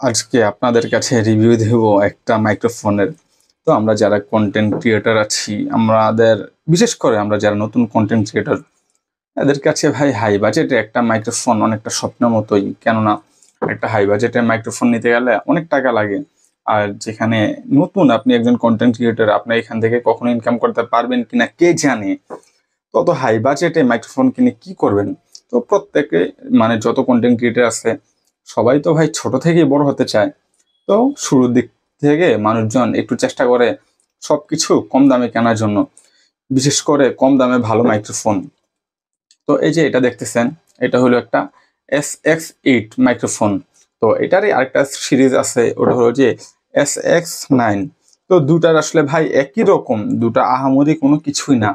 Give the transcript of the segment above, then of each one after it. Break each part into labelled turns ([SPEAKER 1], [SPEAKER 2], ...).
[SPEAKER 1] আজকে আপনাদের কাছে রিভিউ দেব একটা মাইক্রোফোনের। তো আমরা যারা কন্টেন্ট ক্রিয়েটর আছি, আমাদের বিশেষ করে আমরা যারা নতুন কন্টেন্ট ক্রিয়েটর, এদের কাছে ভাই হাই বাজেটে একটা মাইক্রোফোন অনেকটা স্বপ্নের মতোই। কেননা একটা হাই বাজেটের মাইক্রোফোন নিতে গেলে অনেক টাকা লাগে। আর যেখানে নতুন আপনি একজন কন্টেন্ট ক্রিয়েটর, আপনি এখান থেকে কখনো ইনকাম করতে পারবেন কিনা কে জানে। তত হাই বাজেটে মাইক্রোফোন কিনে কি করবেন? তো প্রত্যেকে, মানে যত কন্টেন্ট ক্রিয়েটর আছে সবাই তো ভাই ছোট থেকেই বড় হতে চায়। তো শুরুর দিক থেকে মানুষজন একটু চেষ্টা করে সবকিছু কম দামে কেনার জন্য, বিশেষ করে কম দামে ভালো মাইক্রোফোন। তো এই যে এটা দেখতেছেন, এটা হলো একটা SX8 মাইক্রোফোন। তো এটারই আরেকটা সিরিজ আছে, ওটা হলো যে SX9। তো দুটার আসলে ভাই একই রকম, দুটা আহামরি কোনো কিছুই না।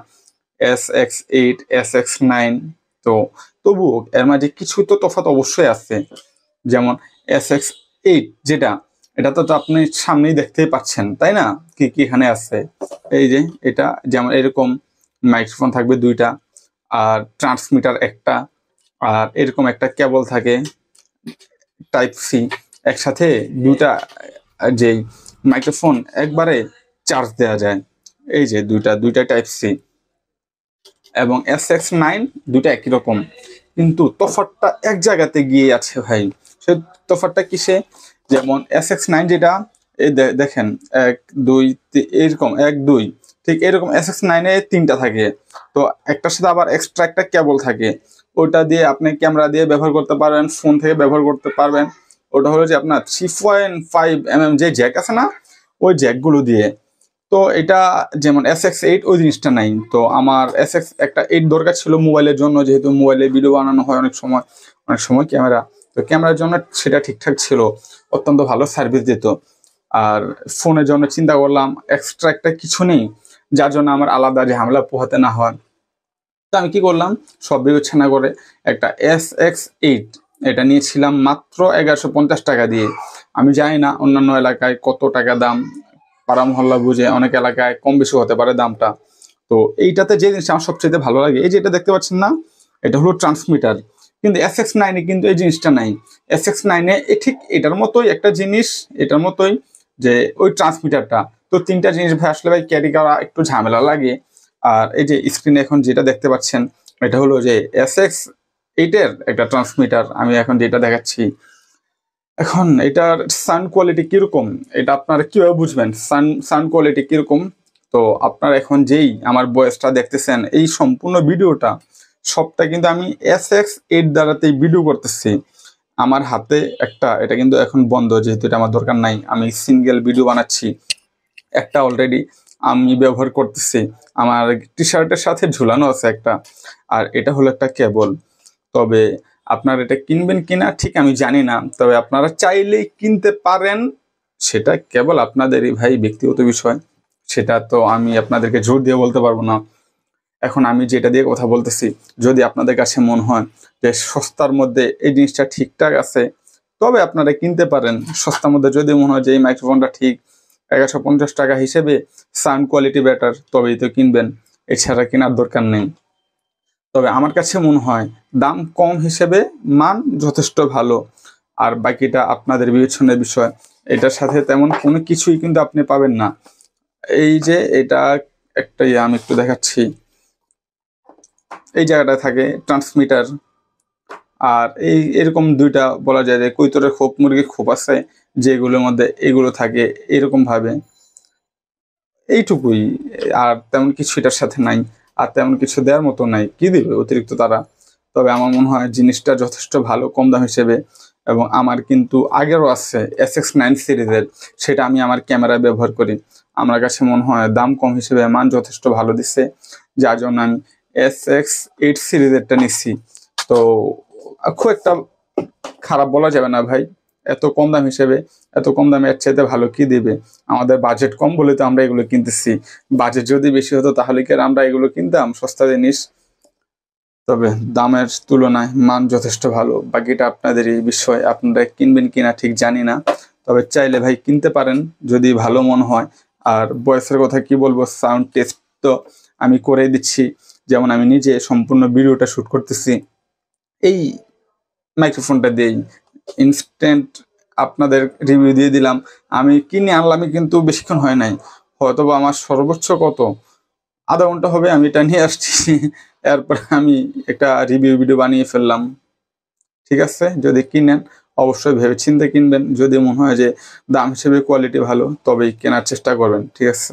[SPEAKER 1] SX8 SX9, তো তবুও এর মাঝে কিছু তো তফাৎ অবশ্যই আছে। যেমন SX8 যেটা, এটা তো আপনি সামনেই দেখতেই পাচ্ছেন, তাই না? কি কি এখানে আছে। এই যে এটা যেমন এরকম মাইক্রোফোন থাকবে দুইটা, আর ট্রান্সমিটার একটা, আর এরকম একটা কেবল থাকে টাইপ সি। একসাথে দুটা যেই মাইক্রোফোন একবারে চার্জ দেওয়া যায়। এই যে দুইটা দুইটা টাইপ সি, এবং SX9 দুইটা একই রকম, কিন্তু তফাৎটা এক জায়গাতে গিয়ে আছে ভাই। সে তফাৎটা কিসে? যেমন SX9 যেটা, এই দেখেন 1 2 এরকম 1 2, ঠিক এরকম SX9 এ 3টা থাকে। তো একটার সাথে আবার এক্সট্রা একটা কেবল থাকে, ওটা দিয়ে আপনি ক্যামেরা দিয়ে ব্যবহার করতে পারবেন, ফোন থেকে ব্যবহার করতে পারবেন। ওটা হলো যে আপনার 3.5 mm যে জ্যাক আছে না, ওই জ্যাকগুলো দিয়ে। তো এটা যেমন SX8 ওই জিনিসটা নাই। তো আমার একটা 8 দরকার ছিল মোবাইলের জন্য, যেহেতু মোবাইলে ভিডিও বানানো হয় অনেক সময় ক্যামেরা, তো ক্যামেরার জন্য সেটা ঠিকঠাক ছিল, অত্যন্ত ভালো সার্ভিস দিত। আর ফোনের জন্য চিন্তা করলাম এক্সট্রা একটা কিছু নেই, যার জন্য আমার আলাদা ঝামেলা পোহাতে না হয়। তো আমি কি করলাম, সব বিবেচনা করে একটা SX8 এটা নিয়েছিলাম মাত্র 1150 টাকা দিয়ে। আমি জানি না অন্যান্য এলাকায় কত টাকা দাম, পাড়া মহল্লা বুঝে অনেক এলাকায় কম বেশি হতে পারে দামটা। তো এইটাতে যে জিনিসটা আমার সবচেয়ে ভালো লাগে, এই যে এটা দেখতে পাচ্ছেন না, এটা হলো ট্রান্সমিটার। কিন্তু SX9 এ কিন্তু এই জিনিসটা নাই। SX9 এ ঠিক এটার মতোই একটা জিনিস, এটার মতোই যে ওই ট্রান্সমিটারটা। তো তিনটা জিনিস ভাই আসলে ভাই ক্যারি করা একটু ঝামেলা লাগে। আর এই যে স্ক্রিনে এখন যেটা দেখতে পাচ্ছেন, এটা হলো যে SX8 এর একটা ট্রান্সমিটার, আমি এখন যেটা দেখাচ্ছি। এখন এটার সাউন্ড কোয়ালিটি কিরকম, এটা আপনারা কিভাবে বুঝবেন সাউন্ড কোয়ালিটি কিরকম? তো আপনারা এখন যেই আমার ভয়েসটা দেখতেছেন, এই সম্পূর্ণ ভিডিওটা সবটা কিন্তু আমি SX8 দ্বারাতেই ভিডিও করতেছি। আমার হাতে একটা, এটা কিন্তু এখন বন্ধ যেহেতু এটা আমার দরকার নাই, আমি সিঙ্গেল ভিডিও বানাচ্ছি। একটা অলরেডি আমি ব্যবহার করতেছি, আমার টি শার্টের সাথে ঝুলানো আছে একটা। আর এটা হলো একটা কেবল। তবে আপনারা এটা কিনবেন কিনা ঠিক আমি জানি না, তবে আপনারা চাইলেই কিনতে পারেন। সেটা কেবল আপনাদেরই ভাই ব্যক্তিগত বিষয়, সেটা তো আমি আপনাদেরকে জোর দিয়ে বলতে পারবো না। এখন আমি যেটা দিয়ে কথা বলতেছি, যদি আপনাদের কাছে মনে হয় যে সস্তার মধ্যে এই জিনিসটা ঠিকঠাক আছে, তবে আপনারা কিনতে পারেন। সস্তার মধ্যে যদি মনে হয় যে এই মাইক্রোফোনটা ঠিক, 1150 টাকা হিসেবে সাউন্ড কোয়ালিটি বেটার, তবেই তো কিনবেন, এছাড়া কেনার দরকার নেই। তবে আমার কাছে মনে হয় দাম কম হিসেবে মান যথেষ্ট ভালো। আর বাকিটা আপনাদের বিবেচনার বিষয়, এটার সাথে তেমন কোনো কিছুই কিন্তু আপনি পাবেন না। এই যে এটা একটা আমি একটু দেখাচ্ছি, এই জায়গাটায় থাকে ট্রান্সমিটার। আর এরকম দুইটা বলা যায় যে কৈতরের খোপ, মুরগির খোপ আছে, যেগুলোর মধ্যে এগুলো থাকে এরকম ভাবে। এইটুকুই, আর তেমন কিছু এটার সাথে নাই, আর তেমন কিছু দেওয়ার মতো নাই, কি দিবে অতিরিক্ত তারা? তবে আমার মনে হয় জিনিসটা যথেষ্ট ভালো কম দাম হিসেবে। এবং আমার কিন্তু আগেরও আছে SX9 সিরিজের, সেটা আমি আমার ক্যামেরায় ব্যবহার করি। আমার কাছে মনে হয় দাম কম হিসেবে মান যথেষ্ট ভালো দিচ্ছে, যার জন্য আমি SX8 সিরিজেরটা নিচ্ছি। তো খুব একটা খারাপ বলা যাবে না ভাই, এত কম দাম হিসেবে। এত কম দামে এর চাইতে ভালো কি দিবে? আমাদের বাজেট কম বলে তো আমরা এগুলো কিনতেছি। বাজেট যদি বেশি হতো তাহলে কি আর আমরা এগুলো কিনতাম সস্তা জিনিস? তবে দামের তুলনায় মান যথেষ্ট ভালো। বাকিটা আপনাদেরই বিষয়, আপনারা কিনবেন কিনা ঠিক জানি না। তবে চাইলে ভাই কিনতে পারেন যদি ভালো মনে হয়। আর ভয়েসের কথা কি বলবো, সাউন্ড টেস্ট তো আমি করে দিচ্ছি। যেমন আমি নিজে সম্পূর্ণ ভিডিওটা শ্যুট করতেছি এই মাইক্রোফোনটা দিয়েই, ইনস্ট্যান্ট আপনাদের রিভিউ দিয়ে দিলাম। আমি কিনে আনলামই কিন্তু বেশিক্ষণ হয় নাই, হয়তো বা আমার সর্বোচ্চ কত আধা ঘন্টা হবে আমি এটা নিয়ে আসছি। এরপর আমি একটা রিভিউ ভিডিও বানিয়ে ফেললাম। ঠিক আছে, যদি কিনেন অবশ্যই ভেবেচিন্তে কিনবেন, যদি মনে হয় যে দাম হিসেবে কোয়ালিটি ভালো তবেই কেনার চেষ্টা করবেন। ঠিক আছে।